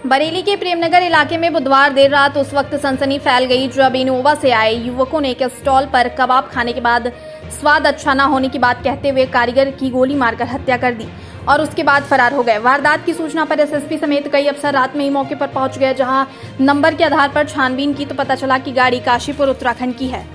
बरेली के प्रेमनगर इलाके में बुधवार देर रात उस वक्त सनसनी फैल गई जब इनोवा से आए युवकों ने एक स्टॉल पर कबाब खाने के बाद स्वाद अच्छा न होने की बात कहते हुए कारीगर की गोली मारकर हत्या कर दी और उसके बाद फरार हो गए। वारदात की सूचना पर एसएसपी समेत कई अफसर रात में ही मौके पर पहुंच गए, जहां नंबर के आधार पर छानबीन की तो पता चला कि गाड़ी काशीपुर उत्तराखंड की है।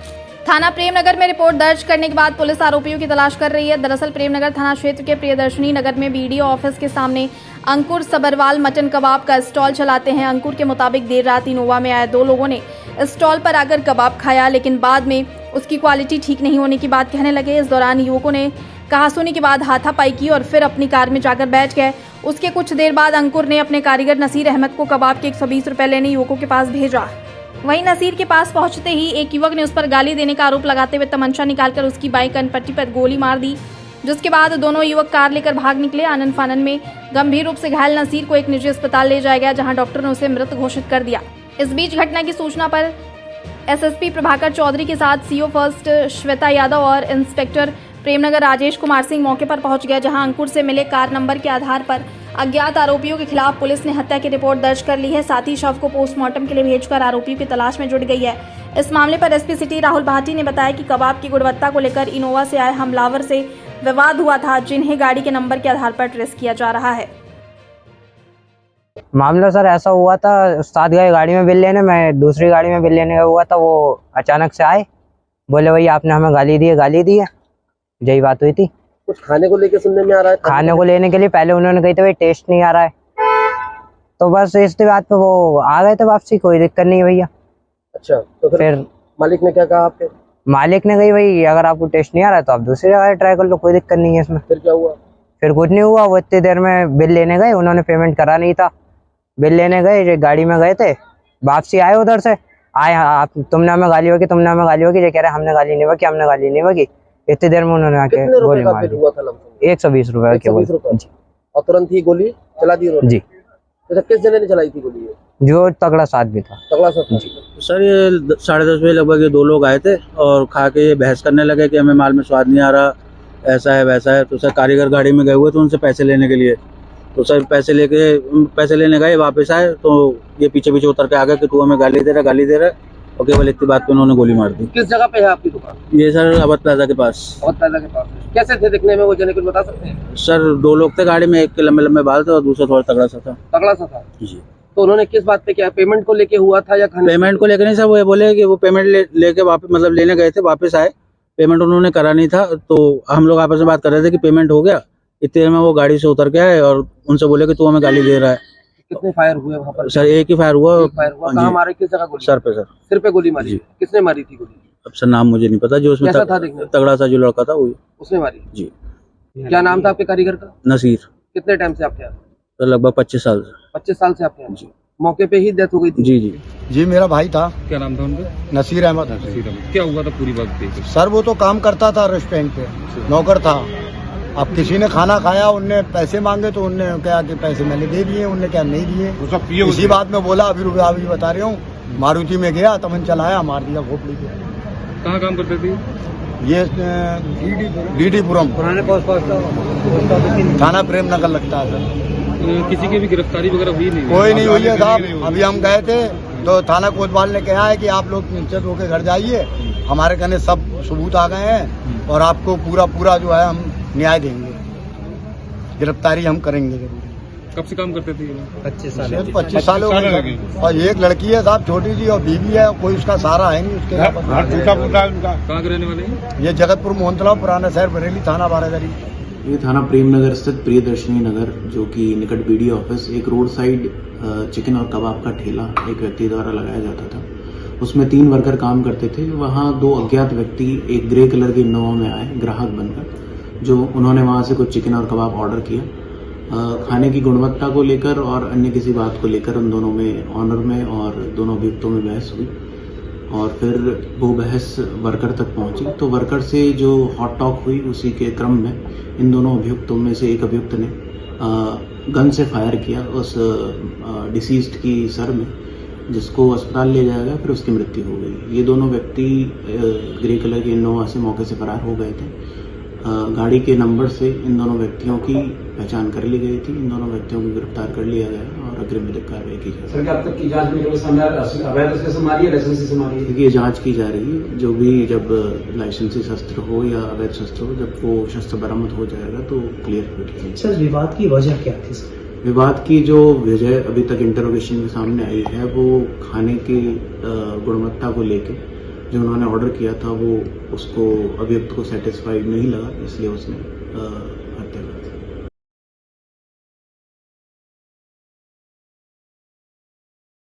थाना प्रेमनगर में रिपोर्ट दर्ज करने के बाद पुलिस आरोपियों की तलाश कर रही है। दरअसल प्रेमनगर थाना क्षेत्र के प्रियदर्शनी नगर में बीडीओ ऑफिस के सामने अंकुर सबरवाल मटन कबाब का स्टॉल चलाते हैं। अंकुर के मुताबिक देर रात इनोवा में आए दो लोगों ने स्टॉल पर आकर कबाब खाया, लेकिन बाद में उसकी क्वालिटी ठीक नहीं होने की बात कहने लगे। इस दौरान युवकों ने कहासुनी के बाद हाथापाई की और फिर अपनी कार में जाकर बैठ गए। उसके कुछ देर बाद अंकुर ने अपने कारीगर नसीर अहमद को कबाब के 120 रुपए लेने युवकों के पास भेजा। वहीं नसीर के पास पहुंचते ही एक युवक ने उस पर गाली देने का आरोप लगाते हुए तमंचा निकालकर उसकी बाइक कनपट्टी पर गोली मार दी, जिसके बाद दोनों युवक कार लेकर भाग निकले। आनन फानन में गंभीर रूप से घायल नसीर को एक निजी अस्पताल ले जाया गया, जहां डॉक्टर ने उसे मृत घोषित कर दिया। इस बीच घटना की सूचना पर एसएसपी प्रभाकर चौधरी के साथ सीओ फर्स्ट श्वेता यादव और इंस्पेक्टर प्रेमनगर राजेश कुमार सिंह मौके पर पहुंच गए, जहां अंकुर से मिले कार नंबर के आधार पर अज्ञात आरोपियों के खिलाफ पुलिस ने हत्या की रिपोर्ट दर्ज कर ली है। साथ ही शव को पोस्टमार्टम के लिए भेजकर आरोपियों की तलाश में जुट गई है। इस मामले पर एसपी सिटी राहुल भाटी ने बताया कि कबाब की गुणवत्ता को लेकर इनोवा से आए हमलावर से विवाद हुआ था, जिन्हें गाड़ी के नंबर के आधार पर ट्रेस किया जा रहा है। मामला सर ऐसा हुआ था, उस्ताद गए गाड़ी में बिल लेने, मैं दूसरी गाड़ी में बिल लेने का हुआ था। वो अचानक से आए, बोले भैया आपने हमें गाली दी है, यही बात हुई थी। कुछ खाने को लेके सुनने में आ रहा है? खाने को लेने के लिए पहले उन्होंने कही थी भाई टेस्ट नहीं आ रहा है, तो बस इस बात पे वो आ गए थे वापसी, कोई दिक्कत नहीं है भैया। अच्छा, तो फिर मालिक ने क्या कहा आपके? मालिक ने कही भाई अगर आपको टेस्ट नहीं आ रहा है तो आप दूसरी जगह ट्राई कर लो, कोई दिक्कत नहीं है इसमें। फिर क्या हुआ? फिर कुछ नहीं हुआ। वो इतनी देर में बिल लेने गए, उन्होंने पेमेंट करा नहीं था, बिल लेने गए, गाड़ी में गए थे, वापसी आए उधर से आए, आप तुमने हमें गाली होगी, ये कह रहे हमने गाली नहीं बकी। इतनी देर में उन्होंने आके गोली मार दी। 120 रुपए के बोल जी। और तुरंत ही गोली चला दी उन्होंने? जी। तो किस जने ने चलाई थी गोली? जो तगड़ा साथ भी था। तगड़ा साथ जी। सर ये 10:30 बजे लगभग ये दो लोग आए थे और खा के ये बहस करने लगे कि हमें माल में स्वाद नहीं आ रहा, ऐसा है वैसा है। तो सर कारीगर गाड़ी में गए हुए थे उनसे पैसे लेने के लिए, तो सर पैसे लेने गए, वापस आए तो ये पीछे उतर के आ गए कि तू हमें गाली दे रहा है, और केवल इतनी बात पे उन्होंने गोली मार दी। किस जगह पे है आपकी दुकान? ये सर अवध प्लाजा के पास। अवध प्लाजा के पास। कैसे थे दिखने में वो जने, कुछ बता सकते हैं? सर दो लोग थे गाड़ी में, एक के लंबे बाल थे और दूसरा थोड़ा तगड़ा सा था। तगड़ा सा था जी। तो उन्होंने किस बात पे, क्या पेमेंट को लेके हुआ था या खाने? पेमेंट को लेकर नहीं सर, वो ये बोले कि वो पेमेंट लेके वापस, मतलब लेने गए थे, वापस आए, पेमेंट उन्होंने करा नहीं था। तो हम लोग आपस में बात कर रहे थे कि पेमेंट हो गया, इतने देर में वो गाड़ी से उतर के आए और उनसे बोले कि तू हमें गाली दे रहा है। कितने फायर हुए वहाँ पर? सर एक ही फायर हुआ। कहाँ मारे, किस जगह गोली? सर पे। सर सिर पे गोली मारी? किसने मारी थी गोली? अब सर नाम मुझे नहीं पता, जो उसमें तगड़ा सा जो लड़का था वो उसने मारी जी। क्या नाम था आपके कारीगर का? नसीर। कितने टाइम से आपके यहाँ? तो लगभग 25 साल से। 25 साल से आपके यहाँ जी। मौके पे ही डेथ हो गई थी? जी मेरा भाई था। क्या नाम था उनका? नसीर अहमद। क्या हुआ था पूरी बात? सर वो तो काम करता था रेस्टोरेंट पे, नौकर था। अब किसी ने खाना खाया, उनने पैसे मांगे तो उनने कहा कि पैसे मैंने दे दिए, उनने क्या नहीं दिए। इसी बात में बोला, अभी बता रही हूँ, मारुति में गया, तमंचा लाया, मार दिया खोपड़ी पे। कहाँ काम करते थे ये? डीडीपुरम पुराने थाना प्रेमनगर लगता है सर। किसी की भी गिरफ्तारी वगैरह हुई नहीं? कोई नहीं हुई है साहब। अभी हम गए थे तो थाना कोतवाल ने कहा है कि आप लोग निश्चित होकर घर जाइए, हमारे कहने सब सबूत आ गए हैं और आपको पूरा जो है हम न्याय देंगे, गिरफ्तारी हम करेंगे जरूर। कब से काम करते थे? 25 साल हो गए। और एक लड़की है साहब छोटी सी, और बीवी है, कोई उसका सहारा है नहीं उसके। कहाँ के रहने वाले हैं? ये जगतपुर मोहनतला, पुराना शहर बरेली, थाना बारादरी। ये थाना प्रेमनगर स्थित प्रियदर्शनी नगर, जो कि निकट बीडीओ ऑफिस, एक रोड साइड चिकन और कबाब का ठेला एक व्यक्ति द्वारा लगाया जाता था। उसमें 3 वर्कर काम करते थे। वहाँ 2 अज्ञात व्यक्ति एक ग्रे कलर की इनोवा में आए ग्राहक बनकर, जो उन्होंने वहाँ से कुछ चिकन और कबाब ऑर्डर किया। खाने की गुणवत्ता को लेकर और अन्य किसी बात को लेकर उन दोनों में, ऑनर में और दोनों अभियुक्तों में बहस हुई और फिर वो बहस वर्कर तक पहुंची। तो वर्कर से जो हॉट टॉक हुई, उसी के क्रम में इन दोनों अभियुक्तों में से एक अभियुक्त ने गन से फायर किया उस डिसीज्ड की सर में, जिसको अस्पताल ले जाया गया, फिर उसकी मृत्यु हो गई। ये दोनों व्यक्ति ग्रे कलर की इनोवा से मौके से फरार हो गए थे। गाड़ी के नंबर से इन दोनों व्यक्तियों की पहचान कर ली गई थी। इन दोनों व्यक्तियों को गिरफ्तार कर लिया गया और और अग्रिम विधिक कार्रवाई की जाएगी। सर, क्या अब तक की जांच में सामने अवैध से मारी है, लाइसेंसी से मारी है? देखिए, जांच की जा रही है। जो भी जब लाइसेंसी शस्त्र हो या अवैध शस्त्र हो, जब वो शस्त्र बरामद हो जाएगा तो क्लियर हो जाएगी। सर, विवाद की वजह क्या थी सर? विवाद की जो वजह अभी तक इंटरोगेशन में सामने आई है वो खाने की गुणवत्ता को लेके जो उन्होंने ऑर्डर किया था वो उसको अभियुक्त को सेटिस्फाइड नहीं लगा, इसलिए उसने